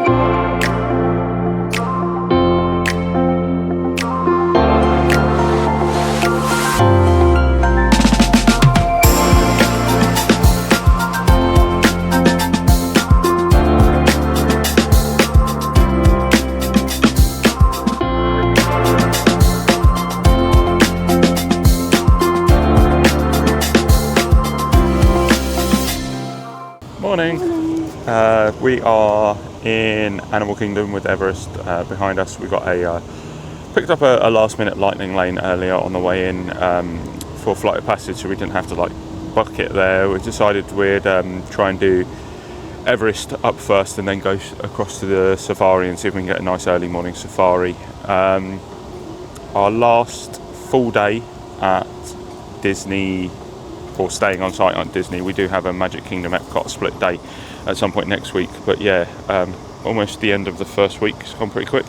Morning. We are in Animal Kingdom with Everest behind us. We got picked up a last minute lightning lane earlier on the way in for Flight of Passage, so we didn't have to book it there. We decided we'd try and do Everest up first and then go across to the safari and see if we can get a nice early morning safari. Our last full day at Disney, or staying on site on Disney. We do have a Magic Kingdom Epcot split day at some point next week, but yeah, almost the end of the first week. It's gone pretty quick.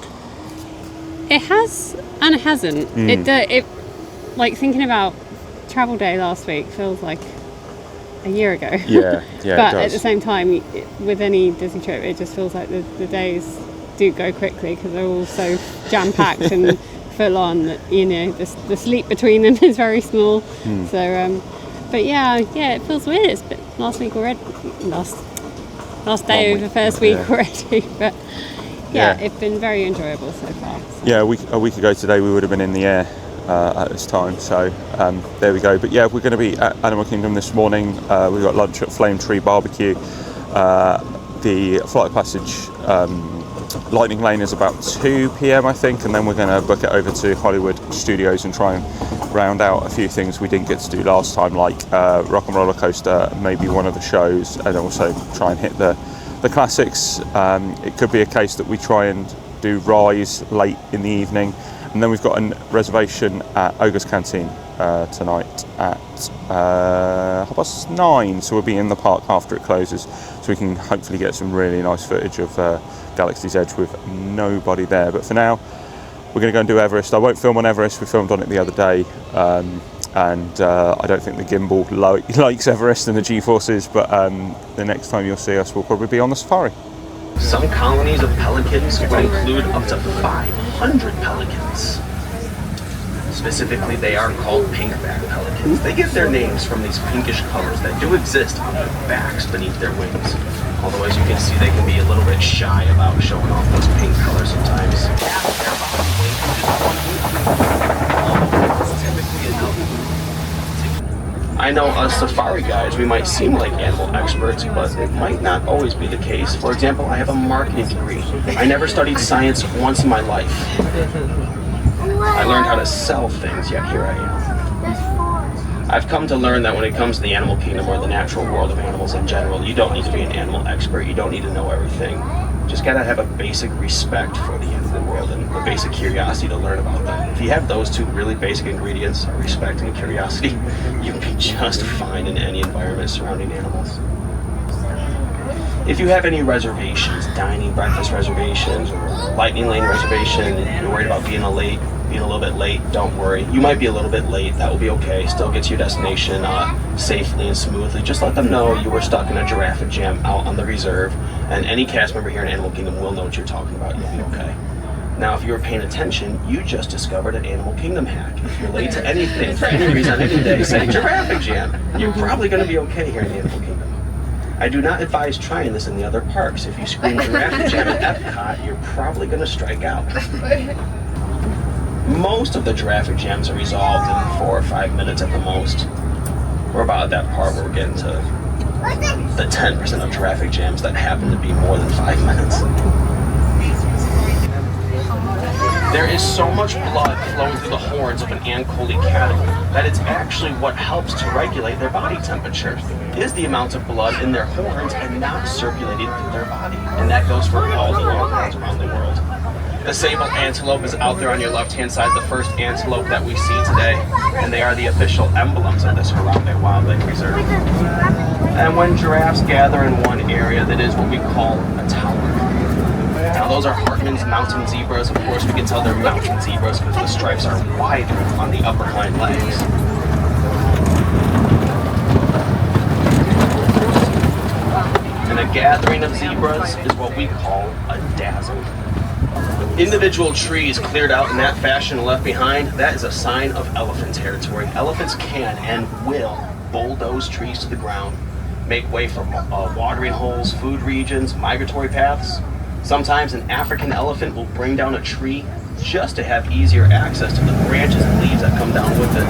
It has and it hasn't. It like thinking about travel day last week feels like a year ago. Yeah, but at the same time, with any Disney trip, it just feels like the days do go quickly because they're all so jam packed and full on that, you know, the sleep between them is very small. So but yeah, it feels weird. It's been last week already, last day of the first week already. But yeah, it's been very enjoyable so far. So. Yeah, a week ago today we would have been in the air at this time. So there we go. But yeah, we're going to be at Animal Kingdom this morning. We've got lunch at Flame Tree Barbecue. The Flight of Passage lightning lane is about 2 p.m. I think, and then we're going to book it over to Hollywood Studios and try and round out a few things we didn't get to do last time, like Rock and Roller Coaster, maybe one of the shows, and also try and hit the classics. It could be a case that we try and do Rise late in the evening, and then we've got a reservation at Ogre's Canteen tonight at 9:30, so we'll be in the park after it closes, so we can hopefully get some really nice footage of Galaxy's Edge with nobody there. But for now, we're going to go and do Everest. I won't film on Everest, we filmed on it the other day, and I don't think the gimbal likes Everest and the G-forces, but the next time you'll see us, we'll probably be on the safari. Some colonies of pelicans would include up to 500 pelicans. Specifically, they are called pinkback pelicans. They get their names from these pinkish colors that do exist on the backs beneath their wings. Although, as you can see, they can be a little bit shy about showing off those pink colors sometimes. I know us safari guides, we might seem like animal experts, but it might not always be the case. For example, I have a marketing degree. I never studied science once in my life. I learned how to sell things, yet here I am. I've come to learn that when it comes to the animal kingdom or the natural world of animals in general, you don't need to be an animal expert, you don't need to know everything. Just gotta have a basic respect for the animal world and a basic curiosity to learn about them. If you have those two really basic ingredients, respect and curiosity, you'll be just fine in any environment surrounding animals. If you have any reservations, dining, breakfast reservations, or lightning lane reservation, and you're worried about being a little bit late, don't worry. You might be a little bit late, that will be okay. Still get to your destination safely and smoothly. Just let them know you were stuck in a giraffe jam out on the reserve, and any cast member here in Animal Kingdom will know what you're talking about. You'll be okay. Now, if you were paying attention, you just discovered an Animal Kingdom hack. If you're late to anything, for any reason on any day, say giraffe jam. You're probably going to be okay here in the Animal Kingdom. I do not advise trying this in the other parks. If you scream giraffe jam at Epcot, you're probably going to strike out. Most of the traffic jams are resolved in 4 or 5 minutes at the most. We're about at that part where we're getting to the 10% of traffic jams that happen to be more than 5 minutes. There is so much blood flowing through the horns of an Ankole cattle that it's actually what helps to regulate their body temperature, is the amount of blood in their horns and not circulating through their body. And that goes for all the longhorns around the world. The sable antelope is out there on your left-hand side, the first antelope that we see today, and they are the official emblems of this Harambe Wildlife Reserve. And when giraffes gather in one area, that is what we call a tower. Now those are Hartman's mountain zebras. Of course, we can tell they're mountain zebras because the stripes are wider on the upper hind legs. And gathering of zebras is what we call a dazzle. Individual trees cleared out in that fashion and left behind, that is a sign of elephant territory. Elephants can and will bulldoze trees to the ground, make way for watering holes, food regions, migratory paths. Sometimes an African elephant will bring down a tree just to have easier access to the branches and leaves that come down with it.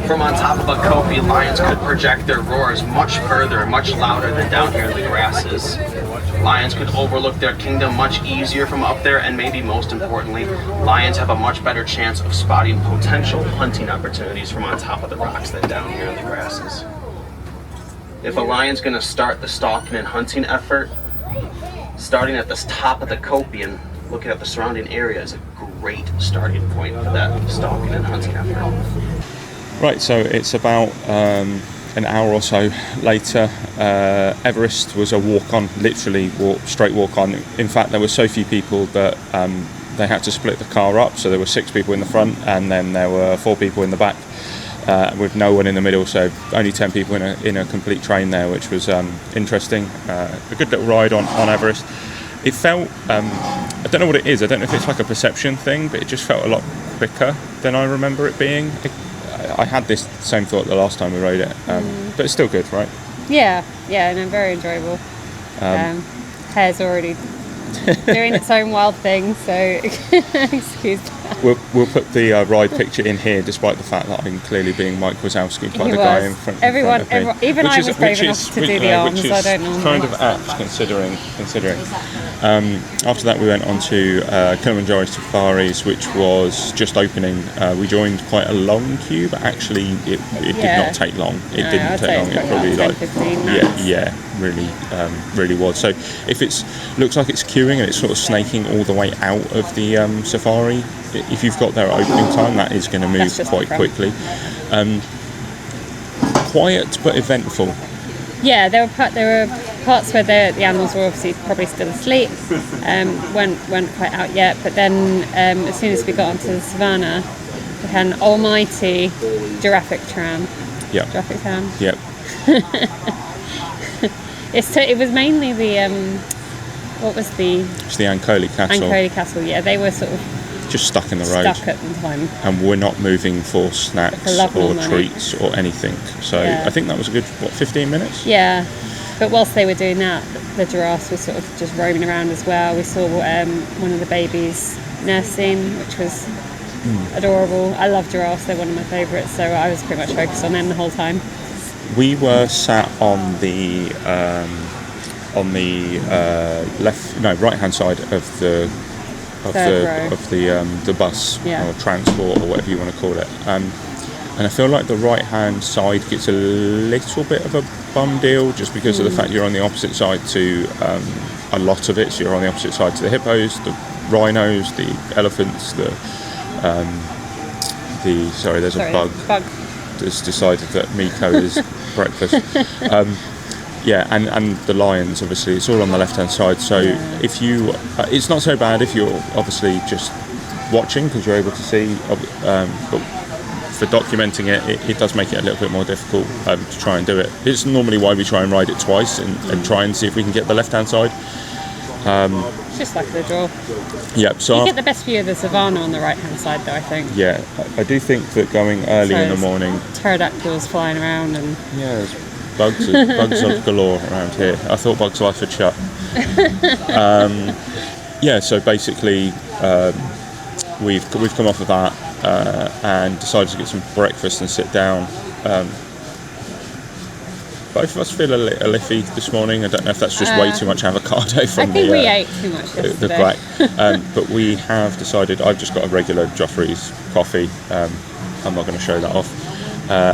From on top of a kopje, lions could project their roars much further and much louder than down here in the grasses. Lions could overlook their kingdom much easier from up there, and maybe most importantly, lions have a much better chance of spotting potential hunting opportunities from on top of the rocks than down here in the grasses. If a lion's going to start the stalking and hunting effort, starting at the top of the kopje and looking at the surrounding area is a great starting point for that stalking and hunting effort. Right, so it's about an hour or so later. Everest was a walk-on, literally straight walk-on. In fact, there were so few people that they had to split the car up, so there were 6 people in the front and then there were 4 people in the back, with no one in the middle, so only 10 people in a complete train there, which was interesting. A good little ride on Everest. It felt, I don't know what it is, I don't know if it's like a perception thing, but it just felt a lot quicker than I remember it being. I had this same thought the last time we rode it, but it's still good, right? Yeah, no, very enjoyable. Hair's already doing its own wild thing, so excuse that. We'll put the ride picture in here, despite the fact that I'm clearly being Mike Wazowski by the guy in front. Everyone, in front of me. even I was brave enough to do the arms. I don't know. Kind of apt considering. After that, we went on to Kilimanjaro Safaris, which was just opening. We joined quite a long queue, but actually it did not take long. It didn't take long. It probably 10, 15 really was. So if it looks like it's queuing and it's sort of snaking all the way out of the safari, if you've got there at opening time, that is going to move quite quickly. Quiet but eventful. Yeah, there were parts where the animals were obviously probably still asleep, weren't quite out yet. But then as soon as we got onto the savannah, we had an almighty giraffic tram. Yeah. Giraffic tram. Yep. It was mainly the what was the? It's the Ankoli Castle. Ankoli Castle. Yeah, they were sort of just stuck in the road. Stuck at the time. And we're not moving for snacks or treats or anything. So I think that was a good 15 minutes. Yeah. But whilst they were doing that, the giraffes were sort of just roaming around as well. We saw one of the babies nursing, which was adorable. I love giraffes; they're one of my favourites. So I was pretty much focused on them the whole time. We were sat on the right-hand side of the bus or transport or whatever you want to call it. And I feel like the right-hand side gets a little bit of a bum deal just because of the fact you're on the opposite side to a lot of it. So you're on the opposite side to the hippos, the rhinos, the elephants, there's a bug that's decided that Miko is breakfast. And the lions, obviously, it's all on the left-hand side. So if you, it's not so bad if you're obviously just watching because you're able to see. But for documenting it does make it a little bit more difficult to try and do it. It's normally why we try and ride it twice and try and see if we can get the left-hand side. It's just like the draw. Yep. So you get the best view of the savannah on the right-hand side, though. I think. Yeah, I do think that going early in the morning. Pterodactyls flying around and. Yeah. Bugs of galore around here. I thought Bugs Life had shut. So basically we've come off of that and decided to get some breakfast and sit down. Both of us feel a little iffy this morning. I don't know if that's just way too much avocado from we ate too much yesterday. The black. But we have decided, I've just got a regular Joffrey's coffee. I'm not going to show that off.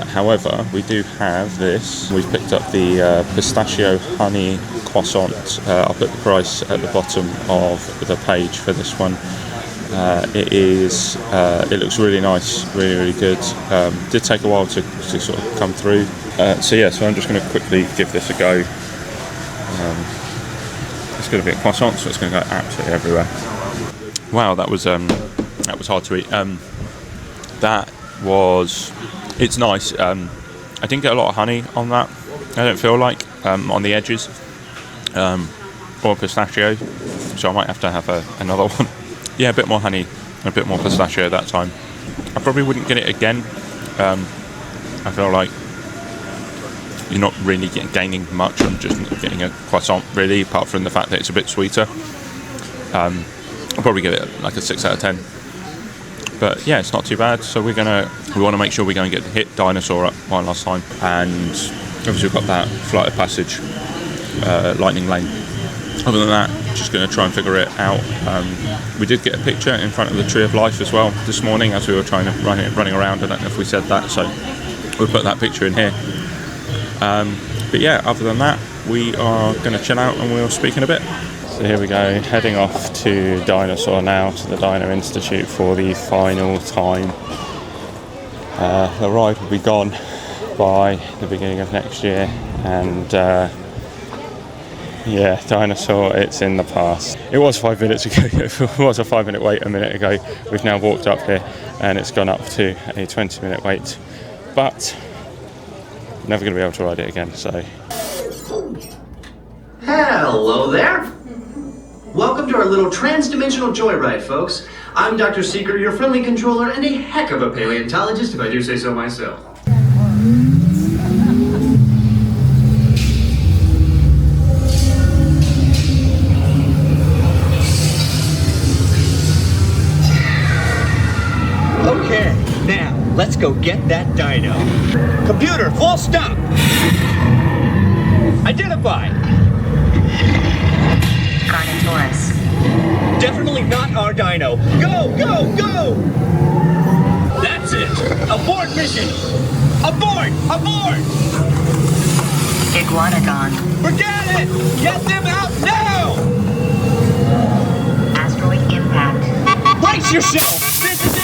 However, we do have this. We've picked up the pistachio honey croissant. I'll put the price at the bottom of the page for this one. It looks really nice, really, really good. Did take a while to sort of come through. So I'm just going to quickly give this a go. It's going to be a croissant, so it's going to go absolutely everywhere. Wow, that was hard to eat. It's nice. I didn't get a lot of honey on that. I don't feel like on the edges. or pistachio, so I might have to have another one. Yeah, a bit more honey, a bit more pistachio that time. I probably wouldn't get it again. I feel like you're not really gaining much. I'm just getting a croissant, really, apart from the fact that it's a bit sweeter. I'll probably give it like a 6 out of 10. But yeah, it's not too bad. So we want to make sure we go and hit Dinosaur up one last time, and obviously we've got that Flight of Passage, Lightning Lane. Other than that, just going to try and figure it out. We did get a picture in front of the Tree of Life as well this morning as we were running around. I don't know if we said that, so we'll put that picture in here. But yeah, other than that, we are going to chill out and we'll speak in a bit. So here we go, heading off to Dinosaur now, to the Dino Institute for the final time. The ride will be gone by the beginning of next year, and yeah, Dinosaur, it's in the past. It was 5 minutes ago. It was a 5-minute wait a minute ago. We've now walked up here and it's gone up to a 20-minute wait. But never going to be able to ride it again, so. Hello there. Welcome to our little trans-dimensional joyride, folks. I'm Dr. Seeker, your friendly controller and a heck of a paleontologist, if I do say so myself. Okay, now let's go get that dino. Computer, full stop. Identify. Carnotaurus. Definitely not our dino. Go, go, go! That's it. Abort mission. Abort, abort! Iguanodon. Forget it. Get them out now. Asteroid impact. Brace yourself. This is it.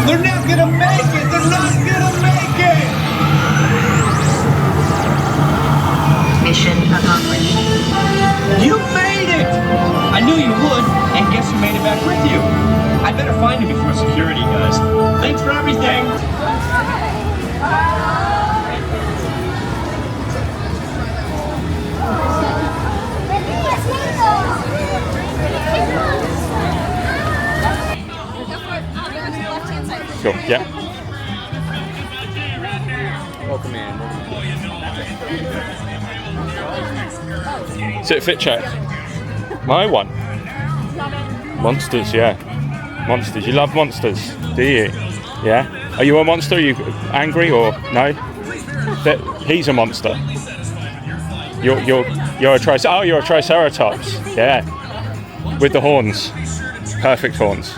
They're not gonna make it! They're not gonna make it! Mission accomplished. You made it! I knew you would, and guess who made it back with you? I better find him before security does. Thanks for everything! Cool, yeah. Welcome in. Is it a fit check? My one. Monsters, yeah. Monsters. You love monsters, do you? Yeah. Are you a monster? Are you angry or no? He's a monster. You're a you're a Triceratops. Yeah. With the horns. Perfect horns.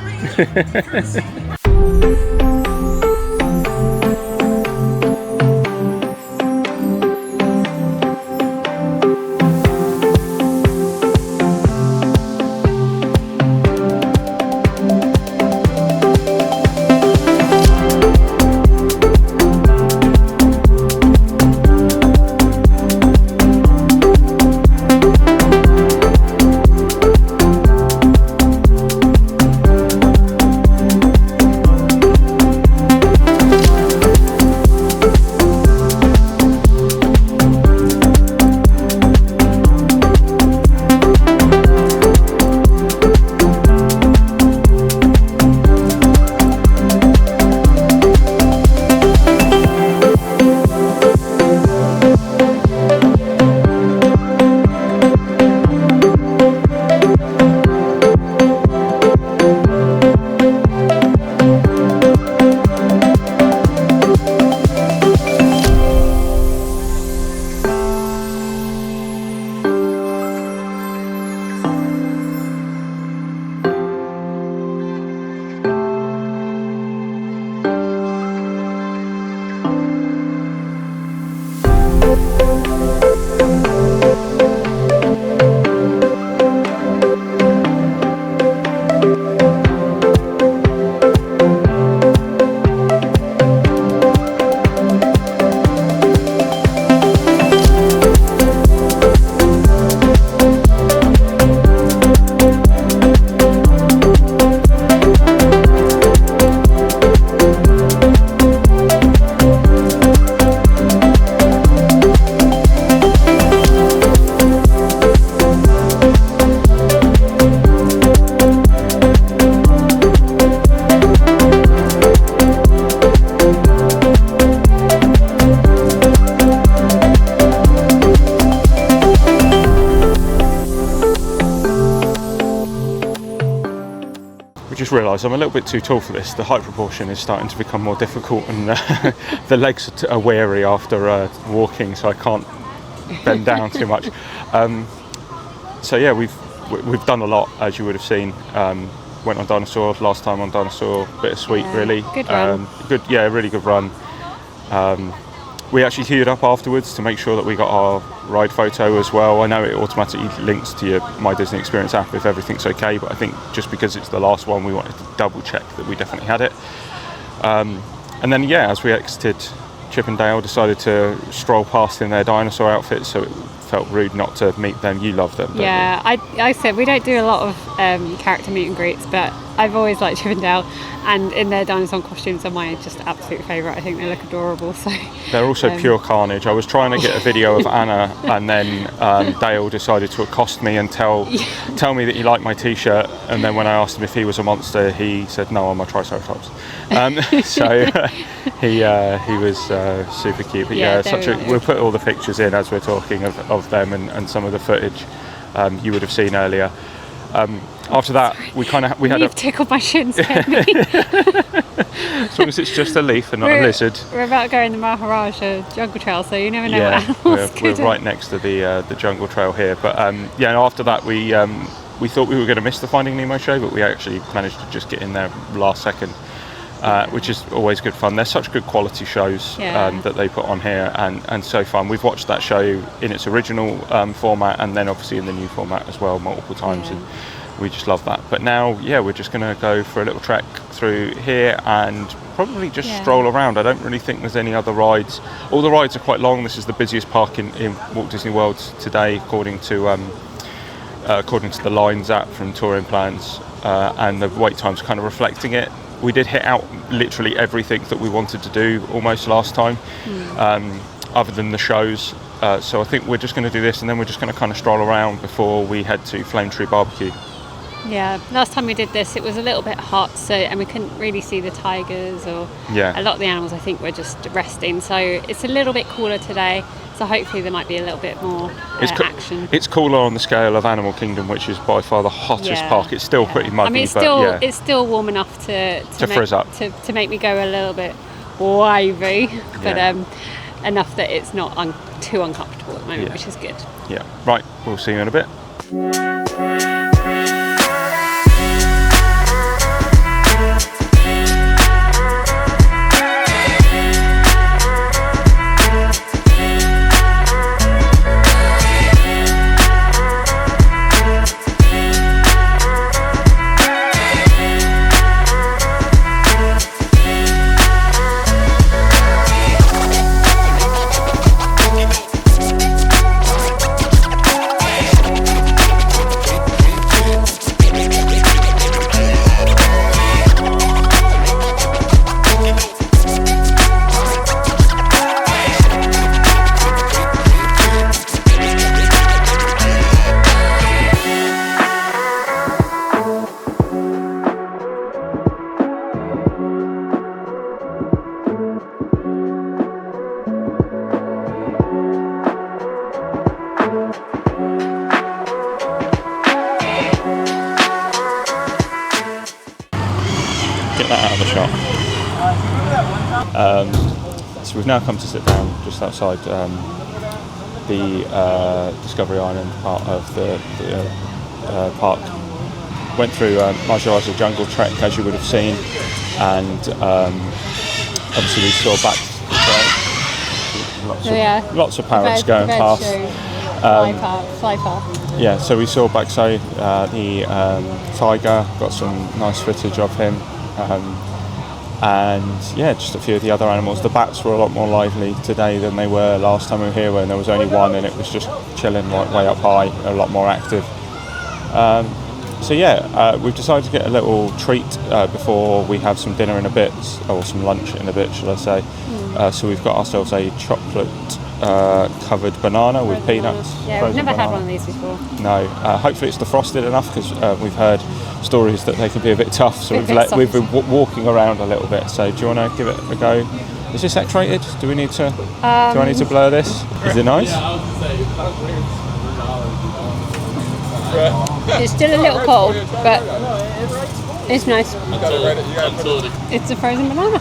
just realised I'm a little bit too tall for this. The height proportion is starting to become more difficult, and the legs are weary after walking, so I can't bend down too much. So yeah, we've done a lot, as you would have seen. Went on Dinosaur last time on Dinosaur, bittersweet, really. Good run. Really good run. We actually queued up afterwards to make sure that we got our ride photo as well. I know it automatically links to your My Disney Experience app if everything's okay, but I think just because it's the last one, we wanted to double check that we definitely had it. And then, yeah, as we exited Chippendale, decided to stroll past in their dinosaur outfits, so it felt rude not to meet them. You love them, don't Yeah, I said we don't do a lot of character meet and greets, but I've always liked Chippendale, and in their dinosaur costumes are my just absolute favourite. I think they look adorable. So They're also pure carnage. I was trying to get a video of Anna, and then Dale decided to accost me and tell me that he liked my t-shirt, and then when I asked him if he was a monster, he said no, I'm a Triceratops. So he was super cute. But Yeah, we'll put all the pictures in as we're talking of them and some of the footage you would have seen earlier. After that, we had You've tickled my shins, Kenny. as long as it's just a leaf and not a lizard. We're about to go in the Maharaja Jungle Trail, so you never know what Yeah, animals we're could right next to the jungle trail here. But after that we thought we were going to miss the Finding Nemo show, but we actually managed to just get in there last second, which is always good fun. They're such good quality shows that they put on here, and so fun. We've watched that show in its original format, and then obviously in the new format as well multiple times, and we just love that. But now, we're just going to go for a little trek through here and probably just stroll around. I don't really think there's any other rides. All the rides are quite long. This is the busiest park in Walt Disney World today, according to the Lines app from Touring Plans, and the wait time's kind of reflecting it. We did hit out literally everything that we wanted to do almost last time, other than the shows. So I think we're just going to do this, and then we're just going to kind of stroll around before we head to Flame Tree Barbecue. Yeah, last time we did this, it was a little bit hot, and we couldn't really see the tigers, or a lot of the animals I think were just resting. So it's a little bit cooler today, so hopefully there might be a little bit more action. It's cooler on the scale of Animal Kingdom, which is by far the hottest park. It's still pretty muggy, I mean, it's still warm enough to frizz up, to make me go a little bit wavy, but enough that it's not too uncomfortable at the moment, which is good. Yeah, right. We'll see you in a bit. Get that out of the shot. So we've now come to sit down just outside the Discovery Island part of the park. Went through Maharaja Jungle Trek, as you would have seen, and obviously we saw back lots of parrots going past. Fly past. Yeah, so we saw Baxo, the tiger, got some nice footage of him. And just a few of the other animals. The bats were a lot more lively today than they were last time we were here, when there was only one and it was just chilling way up high, a lot more active. We've decided to get a little treat before we have some dinner in a bit, or some lunch in a bit, shall I say. So we've got ourselves a chocolate covered banana with peanuts. Yeah, we've never had one of these before. No, hopefully it's defrosted enough, because we've heard stories that they can be a bit tough, so we've been walking around a little bit. So do you want to give it a go? Is this X-rated? Do we need to? Do I need to blur this? Is it nice? It's still a little cold, but It's nice. It's a frozen banana.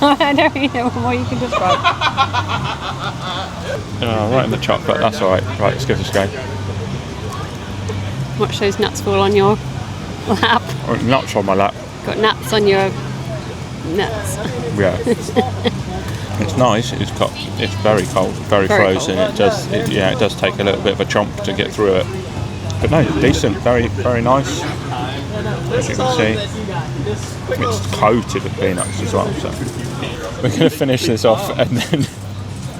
I don't really know what more you can describe. Right in the chocolate, that's alright. Right, let's give this a go. Watch those nuts fall on your lap. Oh, nuts on my lap. Got nuts on your nuts. Yeah. It's nice. It's very cold, very frozen. cold. It does take a little bit of a chomp to get through it. But no, decent, very, very nice. As you can see, it's coated with peanuts as well. So we're going to finish this off, and then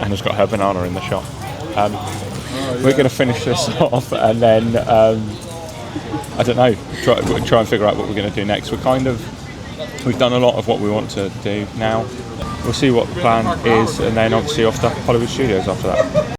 Anna's got her banana in the shop. We're going to finish this off, and then I don't know, try and figure out what we're going to do next. We've done a lot of what we want to do now. We'll see what the plan is, and then obviously off to Hollywood Studios after that.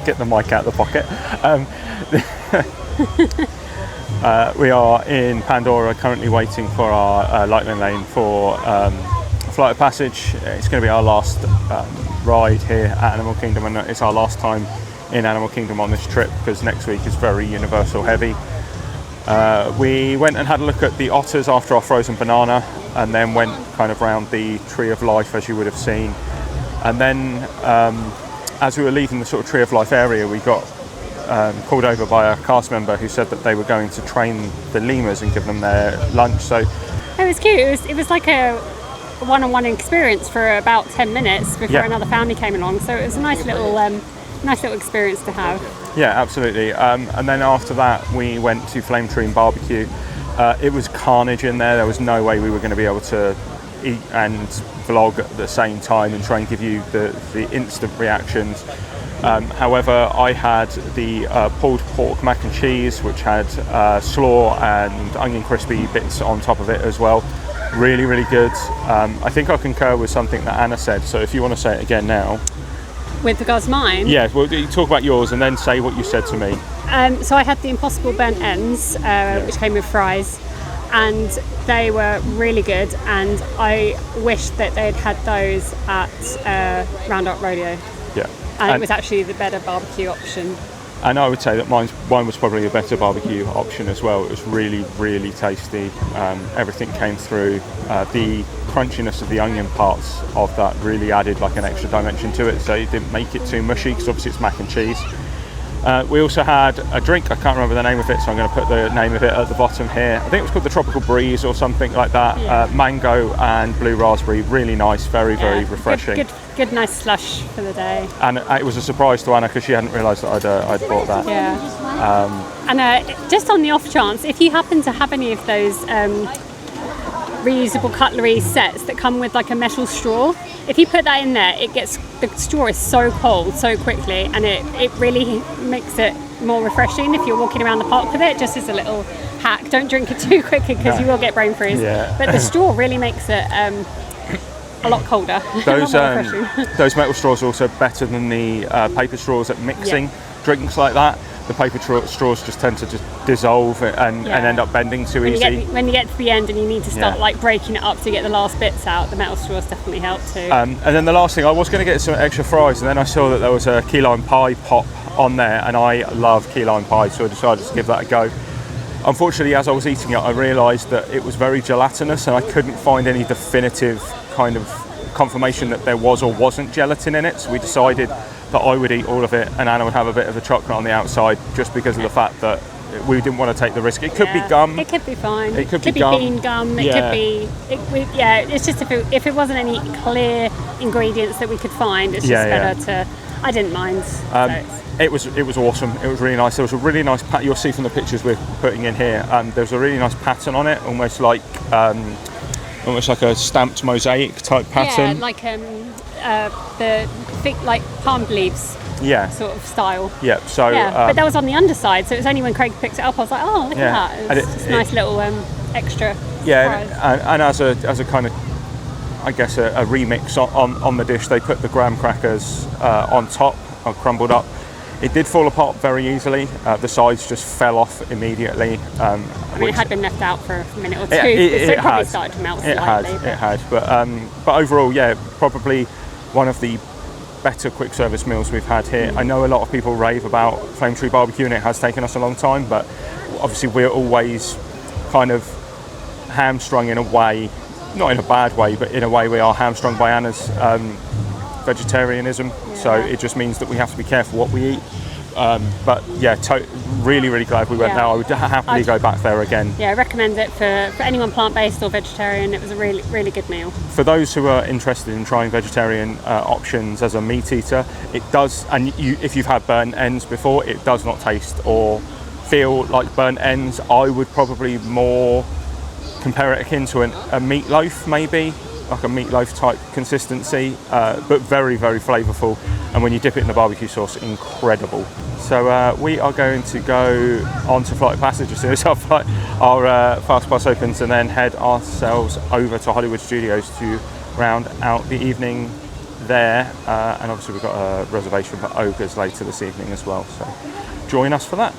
Get the mic out of the pocket. We are in Pandora, currently waiting for our Lightning Lane for Flight of Passage. It's going to be our last ride here at Animal Kingdom, and it's our last time in Animal Kingdom on this trip because next week is very Universal heavy. We went and had a look at the otters after our frozen banana, and then went kind of round the Tree of Life, as you would have seen. And then as we were leaving the sort of Tree of Life area, we got pulled over by a cast member who said that they were going to train the lemurs and give them their lunch. So It was cute. It was like a one-on-one experience for about 10 minutes before another family came along. So it was a nice little experience to have. yeah, absolutely. And then after that, we went to Flame Tree and Barbecue. It was carnage in there. There was no way we were going to be able to eat and vlog at the same time and try and give you the instant reactions. However, I had the pulled pork mac and cheese, which had slaw and onion crispy bits on top of it as well. Really, really good. I think I concur with something that Anna said, so if you want to say it again now. With regards to mine? Yeah, well, you talk about yours and then say what you said to me. So I had the Impossible burnt ends, which came with fries, and they were really good, and I wish that they'd had those at Roundup Rodeo. Yeah. And it was actually the better barbecue option. And I would say that mine was probably a better barbecue option as well. It was really, really tasty. Everything came through. The crunchiness of the onion parts of that really added like an extra dimension to it, so it didn't make it too mushy because obviously it's mac and cheese. We also had a drink, I can't remember the name of it, so I'm going to put the name of it at the bottom here. I think it was called the Tropical Breeze or something like that. Yeah. Mango and blue raspberry, really nice, very, very refreshing. Good nice slush for the day. And it was a surprise to Anna because she hadn't realised that I'd bought that. Yeah. And just on the off chance, if you happen to have any of those reusable cutlery sets that come with like a metal straw, if you put that in there, the straw is so cold so quickly, and it really makes it more refreshing if you're walking around the park with it. Just as a little hack, don't drink it too quickly because you will get brain freeze. Yeah. But the straw really makes it a lot colder. Those a lot more refreshing. those metal straws are also better than the paper straws at mixing drinks like that. The paper straws just tend to just dissolve and end up bending too easy. When you get to the end and you need to start like breaking it up to get the last bits out, the metal straws definitely help too. And then the last thing, I was going to get some extra fries, and then I saw that there was a key lime pie pop on there, and I love key lime pie, so I decided to give that a go. Unfortunately, as I was eating it, I realised that it was very gelatinous, and I couldn't find any definitive kind of confirmation that there was or wasn't gelatin in it, so we decided that I would eat all of it and Anna would have a bit of the chocolate on the outside, just because of the fact that we didn't want to take the risk. It could be gum. It could be fine. It could be gum. bean gum. It could be. It's just if it wasn't any clear ingredients that we could find, it's just better to. I didn't mind. It was awesome. It was really nice. There was a really nice pattern. You'll see from the pictures we're putting in here. There was a really nice pattern on it, almost like almost like a stamped mosaic type pattern. Yeah, like the thick, like palm leaves Yeah. sort of style. Yeah. So. Yeah, but that was on the underside, so it was only when Craig picked it up I was like, oh, look Yeah. at And that. It's a nice little extra Yeah, surprise. and as a kind of, I guess, a remix on the dish, they put the graham crackers on top, crumbled up. It did fall apart very easily. The sides just fell off immediately. I mean, it had been left out for a minute or two, so It it probably had. started to melt It had, slightly. it had. But overall, yeah, probably one of the better quick service meals we've had here. I know a lot of people rave about Flame Tree Barbecue, and it has taken us a long time, but obviously we're always kind of hamstrung in a way, not in a bad way, but in a way we are hamstrung by Anna's vegetarianism. So it just means that we have to be careful what we eat. But yeah, really, really glad we went Yeah. there. I would happily go back there again. Yeah, I recommend it for anyone plant-based or vegetarian. It was a really, really good meal. For those who are interested in trying vegetarian options as a meat eater, it does, and if you've had burnt ends before, it does not taste or feel like burnt ends. I would probably more compare it akin to a meatloaf, maybe, like a meatloaf type consistency, but very, very flavourful. And when you dip it in the barbecue sauce, incredible. So we are going to go on to Flight of Passage as soon as our fast pass opens, and then head ourselves over to Hollywood Studios to round out the evening there. And obviously we've got a reservation for Ogres later this evening as well. So join us for that.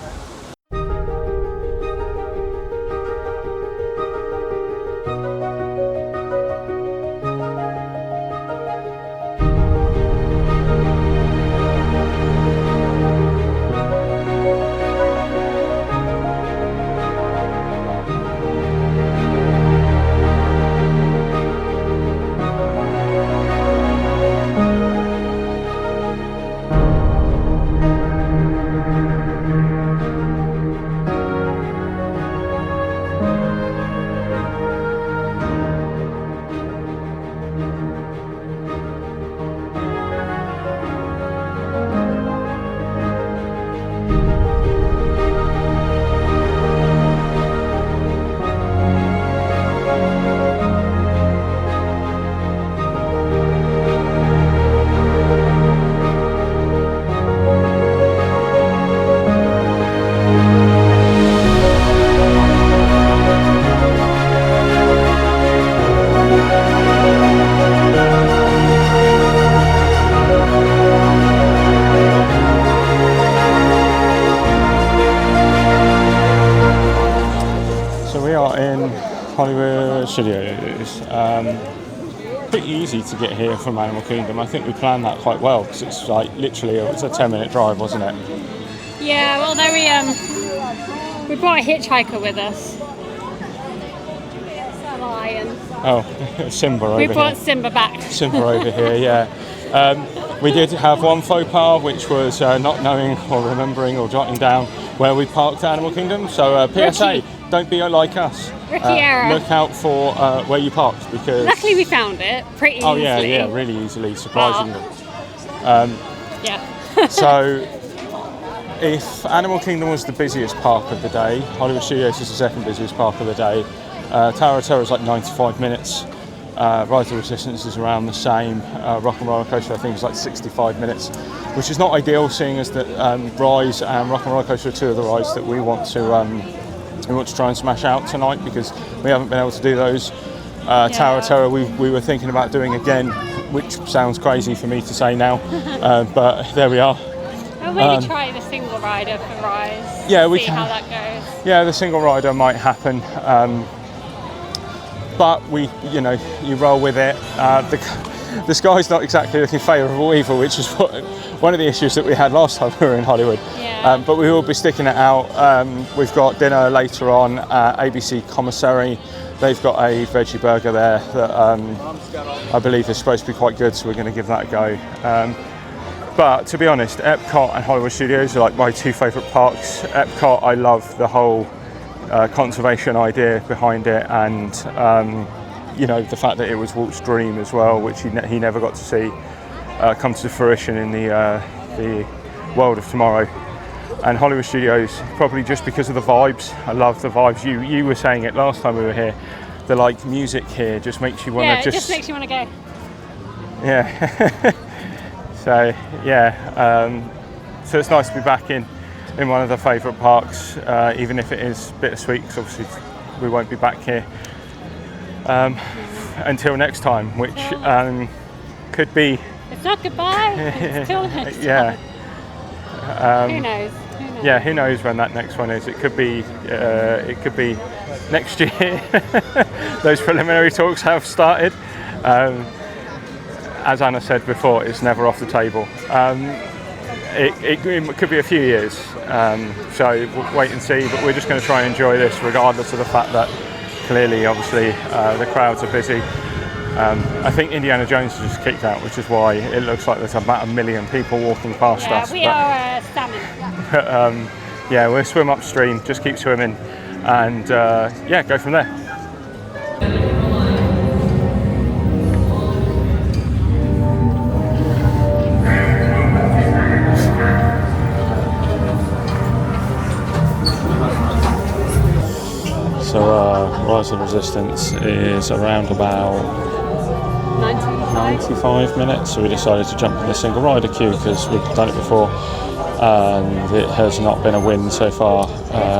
Hollywood Studios. Pretty easy to get here from Animal Kingdom. I think we planned that quite well because it's like literally it's a 10-minute drive, wasn't it? Yeah, well, there we brought a hitchhiker with us. It's a lion. Oh, Simba over We here. brought Simba back. Simba over here, yeah. We did have one faux pas, which was not knowing or remembering or jotting down where we parked at Animal Kingdom. So PSA, Rookie. don't be like us. Rookie error. Look out for where you parked because... Luckily, we found it pretty easily. Oh yeah, really easily, surprisingly. Yeah. So, if Animal Kingdom was the busiest park of the day, Hollywood Studios is the second busiest park of the day. Tower of Terror is like 95 minutes. Rise of Resistance is around the same. Rock and Roller Coaster I think is like 65 minutes, which is not ideal, seeing as that Rise and Rock and Roller Coaster are two of the rides that we want to try and smash out tonight because we haven't been able to do those. Tower of Terror we were thinking about doing again, which sounds crazy for me to say now, but there we are. I'll maybe try the single rider for Rise. Yeah, we see can. how that goes. Yeah, the single rider might happen, but you roll with it. The sky's not exactly looking favourable either, which is one of the issues that we had last time we were in Hollywood. Yeah. But we will be sticking it out. We've got dinner later on at ABC Commissary. They've got a veggie burger there that I believe is supposed to be quite good, so we're going to give that a go. But to be honest, Epcot and Hollywood Studios are like my two favourite parks. Epcot, I love the whole conservation idea behind it, and the fact that it was Walt's dream as well, which he never got to see come to fruition in the world of tomorrow. And Hollywood Studios, probably just because of the vibes. I love the vibes. You were saying it last time we were here. the like music here just makes you want to Yeah, it just makes you want to go. Yeah. So yeah, so it's nice to be back in one of the favourite parks, even if it is bittersweet, because obviously we won't be back here until next time, which could be. It's not goodbye. It's till next time. Yeah. Who knows? Yeah, who knows when that next one is? It could be next year. Those preliminary talks have started. As Anna said before, it's never off the table. It could be a few years, so we'll wait and see. But we're just going to try and enjoy this, regardless of the fact that clearly, obviously, the crowds are busy. I think Indiana Jones has just kicked out, which is why it looks like there's about 1 million people walking past us. We are salmon. Yeah, we'll swim upstream, just keep swimming, and yeah, go from there. So Rise of the Resistance is around about 95 minutes, so we decided to jump in the single rider queue because we've done it before and it has not been a win so far.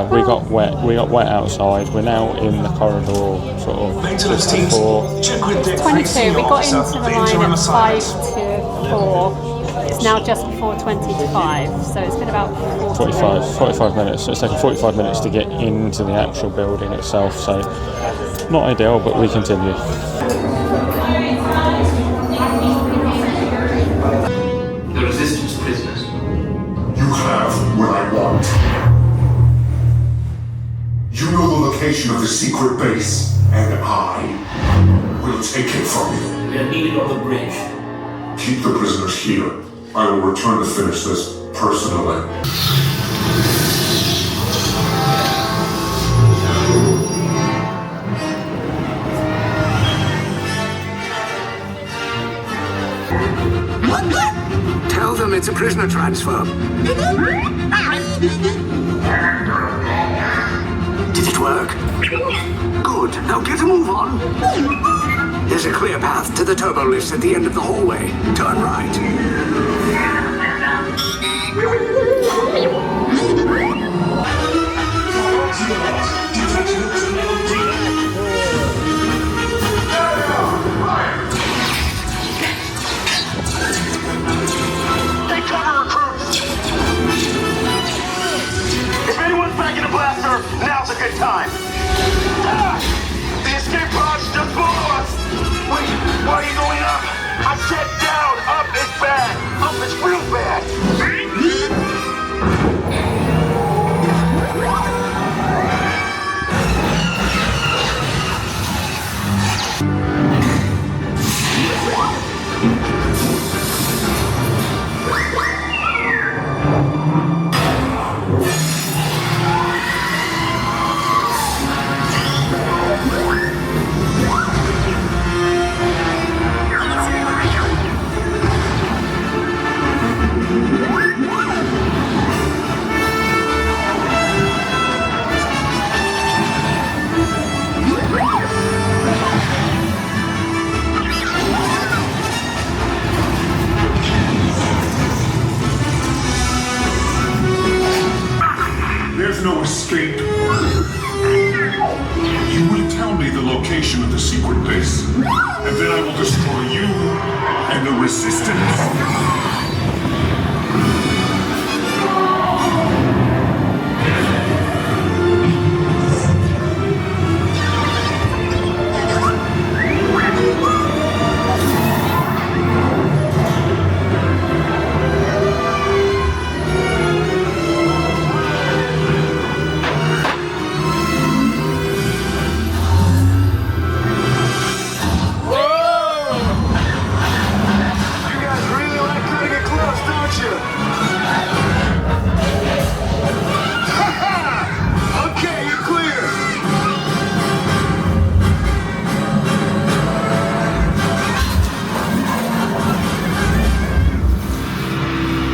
We got wet outside. We're now in the corridor sort of just before 22. We got into the line at 5 to 4. It's now just before 20 to 5, so it's been about 45 minutes. So it's taken 45 minutes to get into the actual building itself, so not ideal, but we continue. The Resistance prisoners. You have what I want. You know the location of the secret base, and I will take it from you. We are needed on the bridge. Keep the prisoners here. I will return to finish this personally. Tell them it's a prisoner transfer. Did it work? Good. Now get a move on. There's a clear path to the turbo lifts at the end of the hallway. Turn right. If anyone's packing a blaster, now's a good time. The escape pod's just below us. Wait, why are you going up? I said down. Up is bad. Up is real bad. There's no escape. You will tell me the location of the secret base, and then I will destroy you and the Resistance.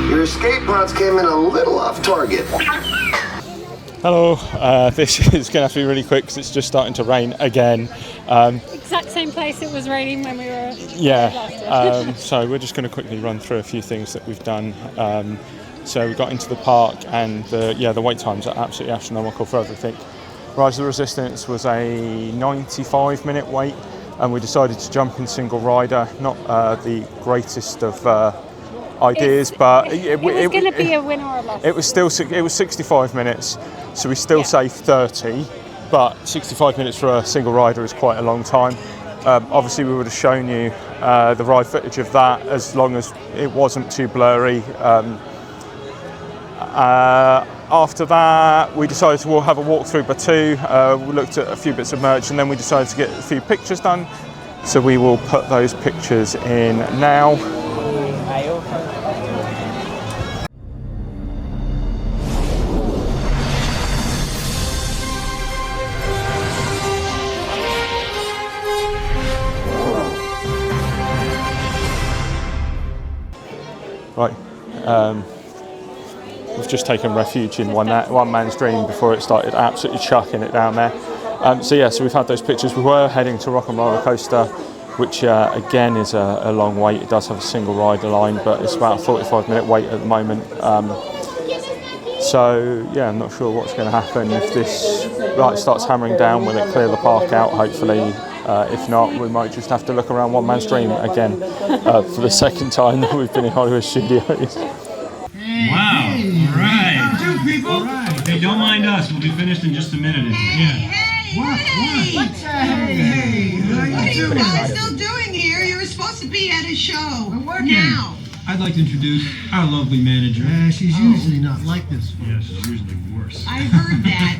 Your escape pods came in a little off target. Hello, this is going to have to be really quick because it's just starting to rain again. Exact same place it was raining when we were Yeah, so we're just going to quickly run through a few things that we've done. So we got into the park and the wait times are absolutely astronomical for everything. Rise of the Resistance was a 95-minute wait and we decided to jump in single rider, not the greatest of ideas, but it was going to be a win or a loss. It was 65 minutes, so we still saved 30, but 65 minutes for a single rider is quite a long time. Obviously we would have shown you the ride footage of that as long as it wasn't too blurry. After that we decided we'll have a walk through Batuu. We looked at a few bits of merch and then we decided to get a few pictures done, so we will put those pictures in now. Right, we've just taken refuge in one man's dream before it started absolutely chucking it down there. So we've had those pictures. We were heading to Rock and Roller Coaster, which again is a long wait. It does have a single rider line, but it's about a 45-minute wait at the moment. I'm not sure what's going to happen if this light starts hammering down. Will it clear the park out? Hopefully. If not, we might just have to look around One Man's Dream again for the second time that we've been in Hollywood Studios. Wow, all right. People. Hey, don't mind us. We'll be finished in just a minute. What? Hey, how you doing? What are you still doing here? You were supposed to be at a show. We're working now. I'd like to introduce our lovely manager. She's usually not like this. Yeah, she's usually worse. I heard that.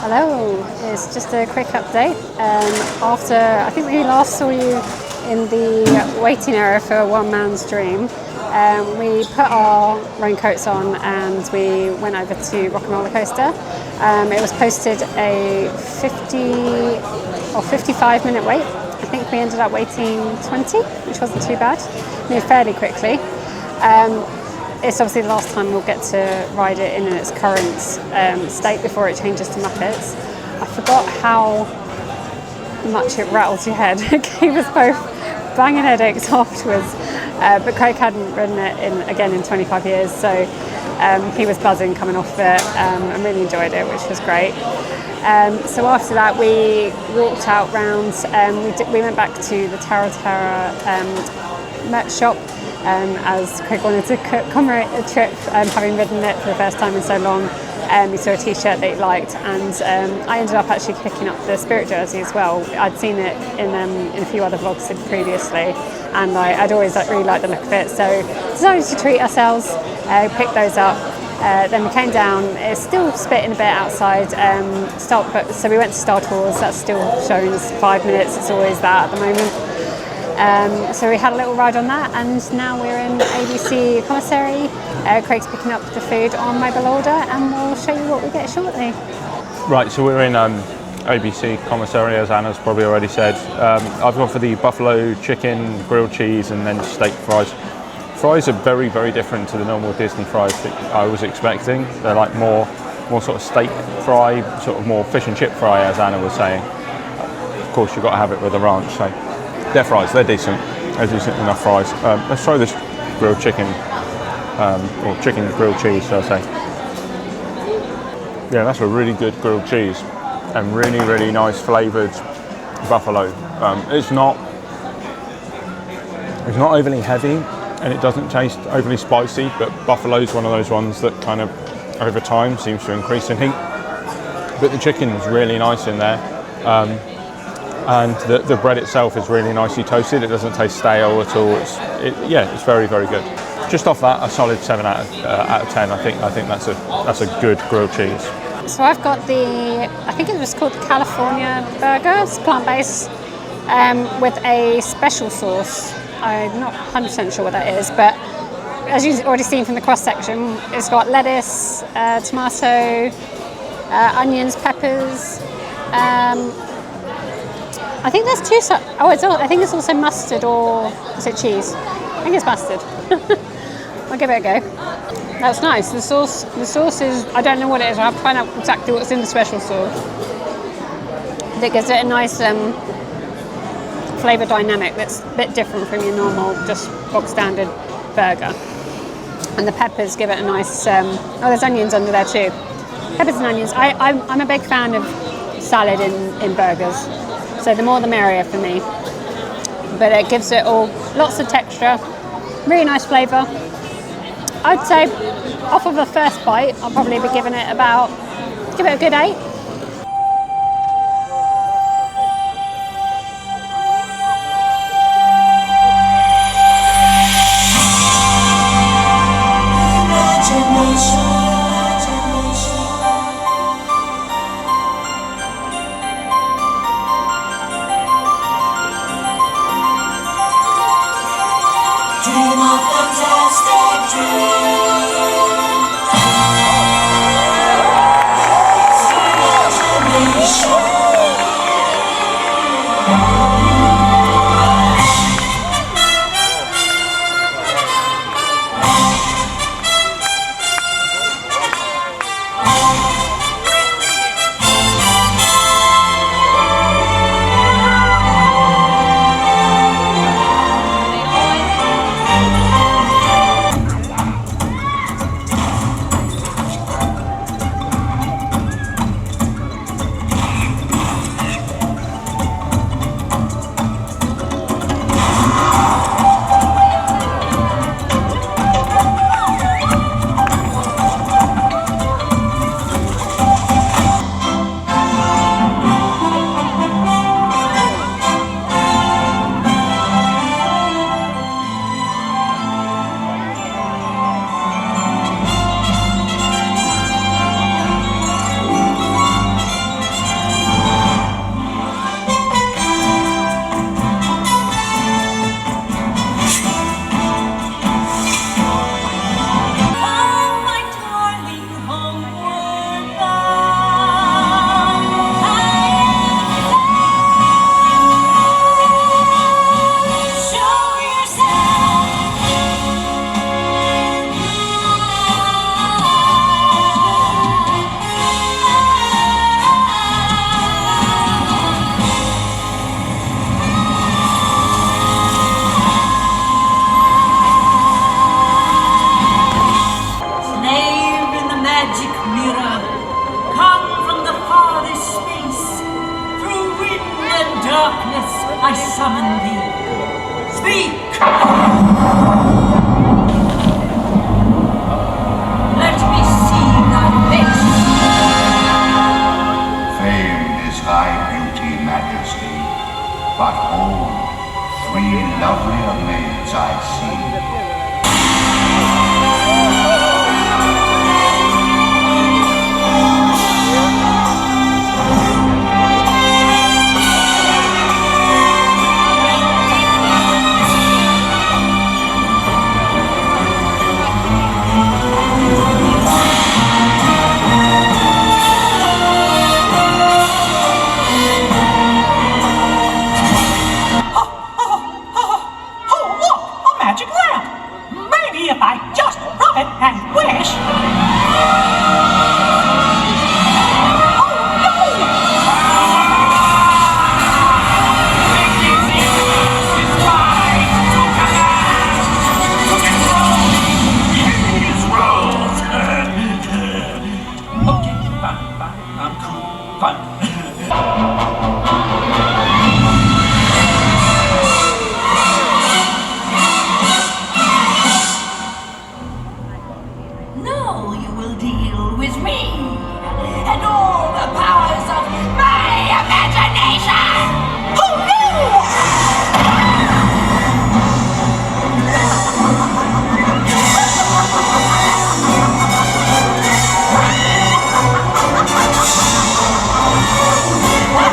Hello, it's just a quick update. After, I think we last saw you in the waiting area for One Man's Dream, we put our raincoats on and we went over to Rock and Roller Coaster. It was posted a 50 or 55 minute wait. I think we ended up waiting 20, which wasn't too bad. Moved fairly quickly. It's obviously the last time we'll get to ride it in its current state before it changes to Muppets. I forgot how much it rattled your head. It gave us both banging headaches afterwards. But Craig hadn't ridden it in 25 years, so he was buzzing coming off it and really enjoyed it, which was great. So after that, we walked out round. We went back to the Tara merch shop. As Craig wanted to commemorate the trip, having ridden it for the first time in so long. He saw a t-shirt that he liked, and I ended up actually picking up the Spirit jersey as well. I'd seen it in a few other vlogs previously, and I'd always really liked the look of it, so decided to treat ourselves, pick those up. Then we came down. It's still spitting a bit outside. So we went to Star Tours. That's still showing us 5 minutes. It's always that at the moment. So we had a little ride on that, and now we're in ABC Commissary. Craig's picking up the food on mobile order, and we'll show you what we get shortly. Right, so we're in ABC Commissary, as Anna's probably already said. I've gone for the buffalo chicken, grilled cheese, and then steak fries. Fries are very, very different to the normal Disney fries that I was expecting. They're like more sort of steak fry, sort of more fish and chip fry, as Anna was saying. Of course, you've got to have it with a ranch, so they're fries, they're decent. They're decent enough fries. Let's try this grilled chicken, or chicken grilled cheese, shall I say. Yeah, that's a really good grilled cheese, and really, really nice flavoured buffalo. It's not overly heavy, and it doesn't taste overly spicy, but buffalo's one of those ones that kind of over time seems to increase in heat. But the chicken is really nice in there, and the bread itself is really nicely toasted. It doesn't taste stale at all. It's very, very good. Just off that, a solid 7 out of 10. I think that's a good grilled cheese. So I've got I think it was called the California burger. It's plant-based with a special sauce. I'm not 100% sure what that is, but as you've already seen from the cross-section, it's got lettuce, tomato, onions, peppers. I think there's two. I think it's also mustard, or is it cheese? I think it's mustard. I'll give it a go. That's nice. The sauce is, I don't know what it is. I'll have to find out exactly what's in the special sauce. That gives it a nice flavour dynamic that's a bit different from your normal, just bog standard burger. And the peppers give it a nice, there's onions under there too. Peppers and onions. I'm a big fan of salad in burgers. So the more the merrier for me. But it gives it all lots of texture, really nice flavour. I'd say off of a first bite, I'll probably be giving it a good 8. Dream a fantastic dream. I summon thee. Speak! Let me see thy face. Famed is thy beauty, majesty, but hold, 3 lovelier maids I see. What?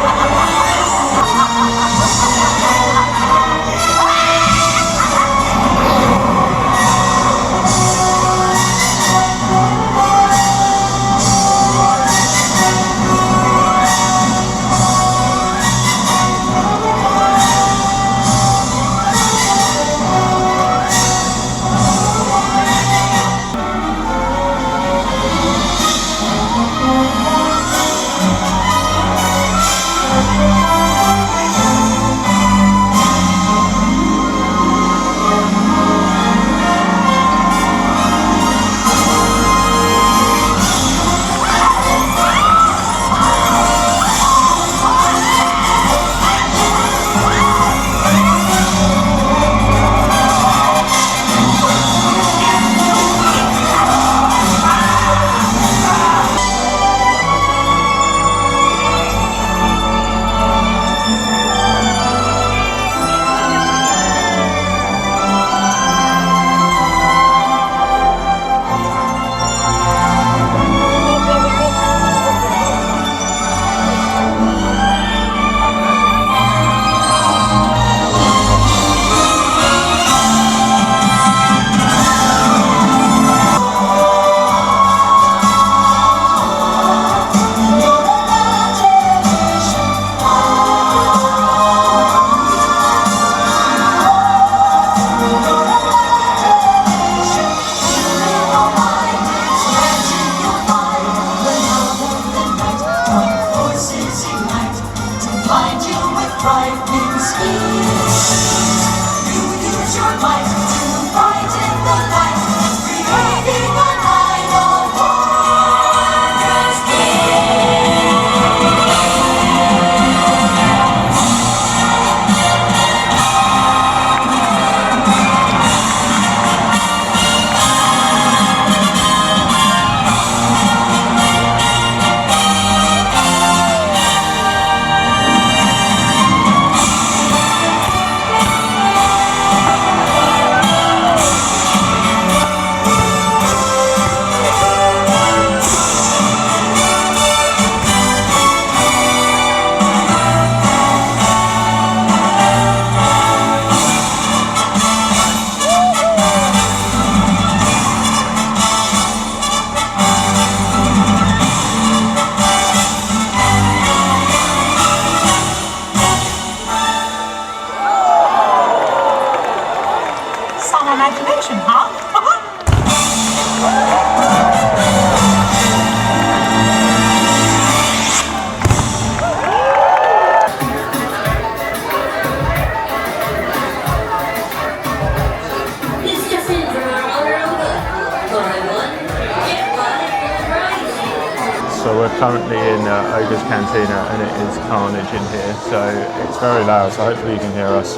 currently in Ogre's Cantina, and it is carnage in here, so it's very loud, so hopefully you can hear us.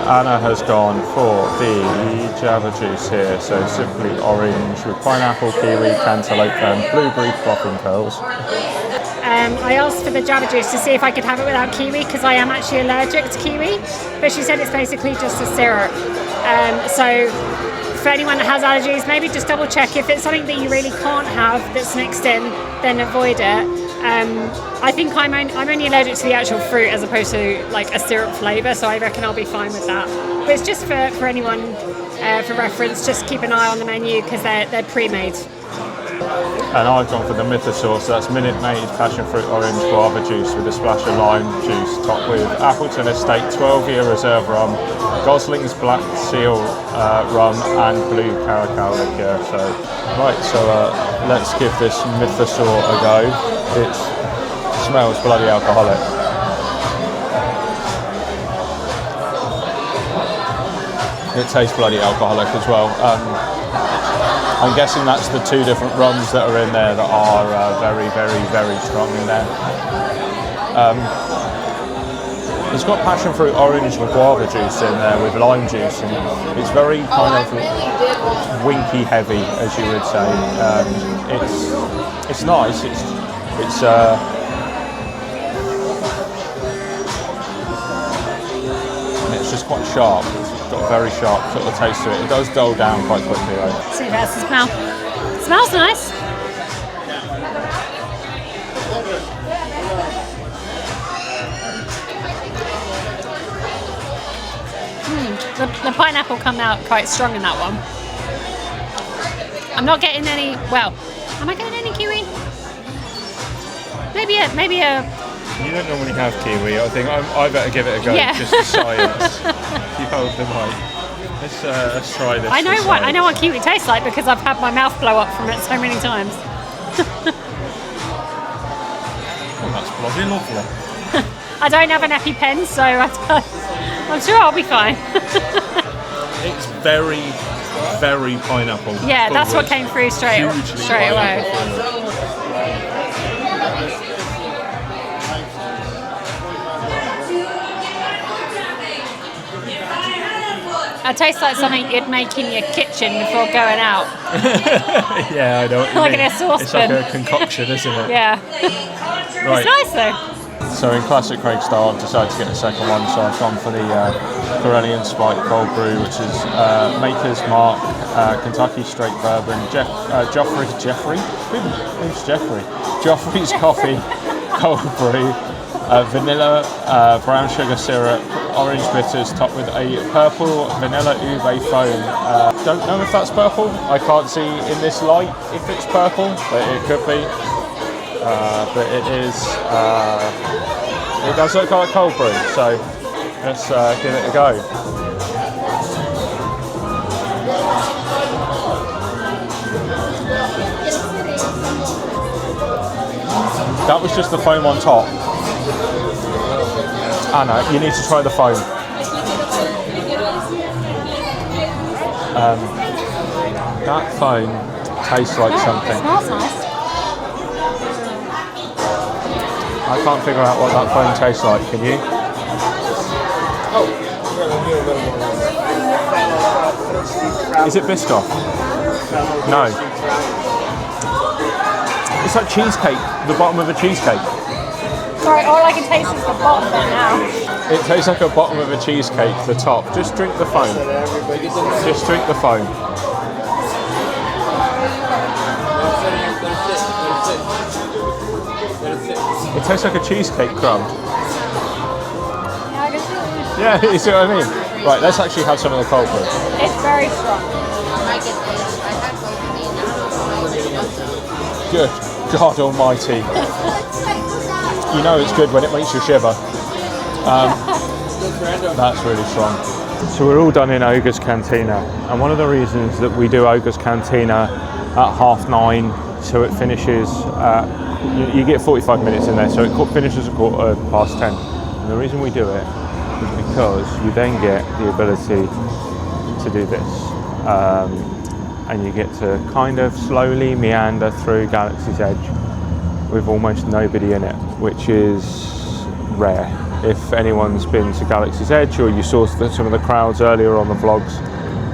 Anna has gone for the Java juice here, so simply orange with pineapple, kiwi, cantaloupe and blueberry fluffing pearls. I asked for the Java juice to see if I could have it without kiwi, because I am actually allergic to kiwi, but she said it's basically just a syrup. So for anyone that has allergies, maybe just double check. If it's something that you really can't have that's mixed in, then avoid it. I think I'm only allergic to the actual fruit as opposed to like a syrup flavour, so I reckon I'll be fine with that. But it's just for anyone, for reference, just keep an eye on the menu because they're pre-made. And I've gone for the Mythosaur, so that's Minute Maid passion fruit orange guava juice with a splash of lime juice, topped with Appleton Estate 12-year reserve rum, Gosling's Black Seal rum, and blue caracal liqueur. So, right, so let's give this Mythosaur a go. It smells bloody alcoholic. It tastes bloody alcoholic as well. I'm guessing that's the two different rums that are in there that are very, very, very strong in there. It's got passion fruit orange with guava juice in there with lime juice, and it's very kind of winky heavy, as you would say. It's nice. And it's just quite sharp. It's got a very sharp sort of taste to it. It does dull down quite quickly though. See if that's the smell. It smells nice. The pineapple come out quite strong in that one. I'm not getting any. Well, am I getting any kiwi? Maybe a. You don't normally have kiwi. I think I better give it a go. Yeah. Just for science. You hold the mic. Let's try this. I know what kiwi tastes like because I've had my mouth blow up from it so many times. Oh, that's bloody lovely. I don't have an EpiPen, so I'm sure I'll be fine. It's very, very pineapple. Yeah, that's what came through straight away. It tastes like something you'd make in your kitchen before going out. Yeah, I know what you like mean. in a saucepan. It's like a concoction, isn't it? Yeah. Right. It's nice though. So in classic Craig style, I've decided to get the second one, so I've gone for the Corellian Spike Cold Brew, which is Maker's Mark, Kentucky Straight Bourbon, Joffrey's Coffee Cold Brew, vanilla, brown sugar syrup, orange bitters topped with a purple vanilla ube foam. Don't know if that's purple. I can't see in this light if it's purple, but it could be. But it is. It does look like cold brew, so let's give it a go. That was just the foam on top. Anna, you need to try the foam. That foam tastes like something. It smells nice. I can't figure out what that foam tastes like, can you? Is it Biscoff? No. It's like cheesecake, the bottom of a cheesecake. Sorry, all I can taste is the bottom of it now. It tastes like a bottom of a cheesecake, the top. Just drink the foam. Just drink the foam. It tastes like a cheesecake crumb. Yeah, you see what I mean? Right, let's actually have some of the cold brew. It's very strong. Good God almighty. You know it's good when it makes you shiver. That's really strong. So we're all done in Ogre's Cantina, and one of the reasons that we do Ogre's Cantina at 9:30, so it finishes you get 45 minutes in there, so it finishes at 10:15. And the reason we do it is because you then get the ability to do this, and you get to kind of slowly meander through Galaxy's Edge with almost nobody in it, which is rare. If anyone's been to Galaxy's Edge, or you saw some of the crowds earlier on the vlogs,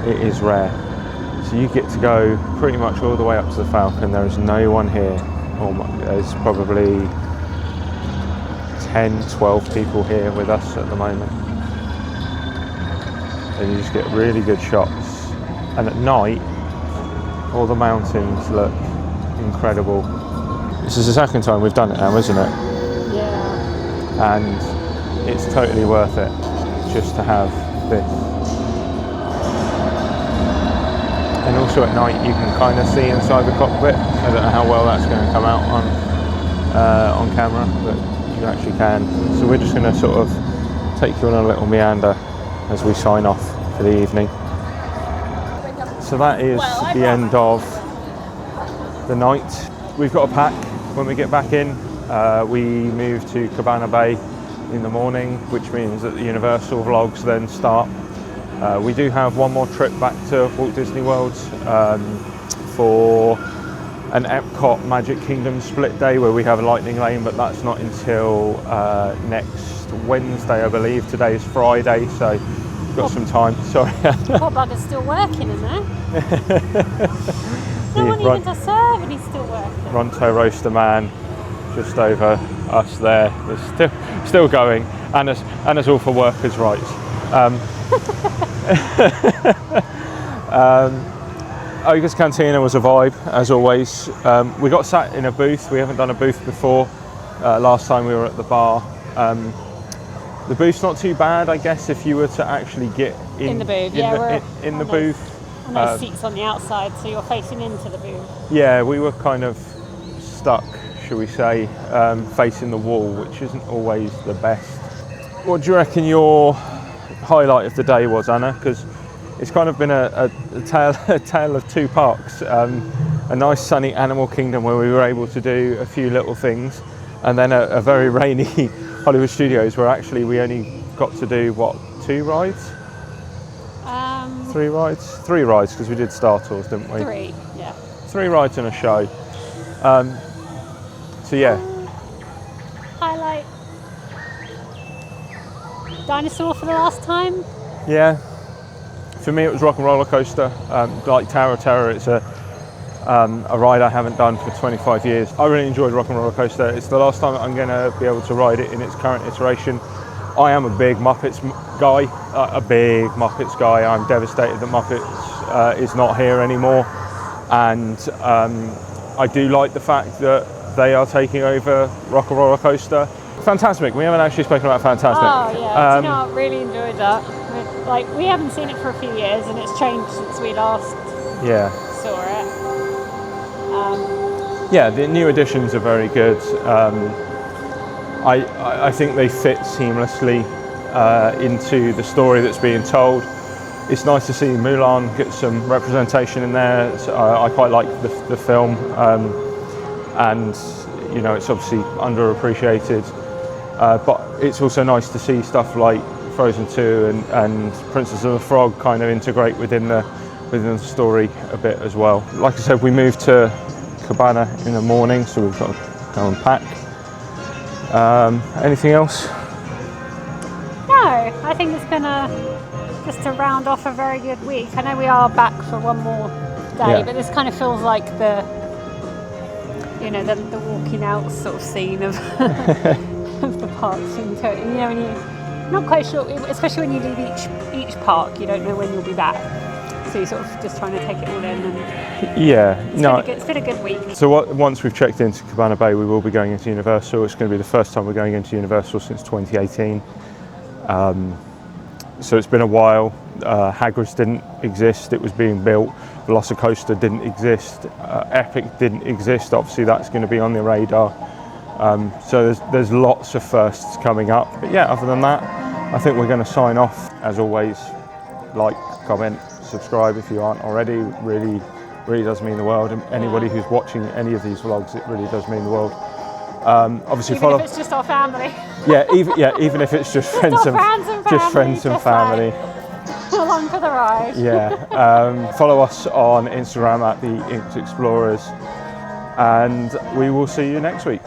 it is rare. So you get to go pretty much all the way up to the Falcon. There is no one here. There's probably 10, 12 people here with us at the moment. And you just get really good shots. And at night, all the mountains look incredible. This is the second time we've done it now, isn't it? Yeah. And it's totally worth it just to have this. And also at night you can kind of see inside the cockpit. I don't know how well that's going to come out on camera, but you actually can. So we're just going to sort of take you on a little meander as we sign off for the evening. So that is the end of the night. We've got a pack when we get back in. We move to Cabana Bay in the morning, which means that the Universal vlogs then start. We do have one more trip back to Walt Disney World for an Epcot Magic Kingdom split day where we have a Lightning Lane, but that's not until next Wednesday, I believe. Today is Friday, so we've got some time. Sorry. Poor bugger's still working, isn't there? No one even to serve and he's still working. Ronto Roaster Man just over us there. It's still going, and it's all for workers' rights. Oga's Cantina was a vibe, as always. We got sat in a booth. We haven't done a booth before. Last time we were at the bar. The booth's not too bad, I guess, if you were to actually get in the booth. In the booth. And those seats on the outside, so you're facing into the booth. Yeah, we were kind of stuck, shall we say, facing the wall, which isn't always the best. What do you reckon your highlight of the day was, Anna? Because it's kind of been a tale of two parks. A nice sunny Animal Kingdom where we were able to do a few little things, and then a very rainy Hollywood Studios where actually we only got to do, what, 2 rides? 3 rides? 3 rides, because we did Star Tours, didn't we? 3, yeah. 3 rides and a show. So yeah. Highlight. Dinosaur for the last time? Yeah. For me it was Rock and Roller Coaster. Like Tower of Terror, it's a ride I haven't done for 25 years. I really enjoyed Rock and Roller Coaster. It's the last time that I'm going to be able to ride it in its current iteration. I am a big Muppets guy, I'm devastated that Muppets is not here anymore, and I do like the fact that they are taking over Rock and Roller Coaster. Fantasmic, we haven't actually spoken about Fantasmic. Oh yeah, do you know, I really enjoyed that. Like, we haven't seen it for a few years and it's changed since we last saw it. Yeah, the new additions are very good. I think they fit seamlessly into the story that's being told. It's nice to see Mulan get some representation in there. So I quite like the film, and you know, it's obviously underappreciated. But it's also nice to see stuff like Frozen 2 and Princess and the Frog kind of integrate within the story a bit as well. Like I said, we moved to Cabana in the morning, so we've got to go and pack. Anything else? No, I think it's been just to round off a very good week. I know we are back for one more day, but this kind of feels like the walking out sort of scene of of the park scene. So, you know, when you're not quite sure, especially when you leave each park, you don't know when you'll be back. So you're sort of just trying to take it all in. And it's been a good week. So once we've checked into Cabana Bay, we will be going into Universal. It's going to be the first time we're going into Universal since 2018. So it's been a while. Hagrid's didn't exist, it was being built. Velocicoaster didn't exist. Epic didn't exist. Obviously that's going to be on the radar. So there's lots of firsts coming up. But yeah, other than that, I think we're going to sign off. As always, like, comment, subscribe if you aren't already. Really does mean the world. And anybody who's watching any of these vlogs, it really does mean the world. Obviously, even if it's just our family. Even if it's just friends and family. Along for the ride. Yeah. Follow us on Instagram at the Inked Explorers. and we will see you next week.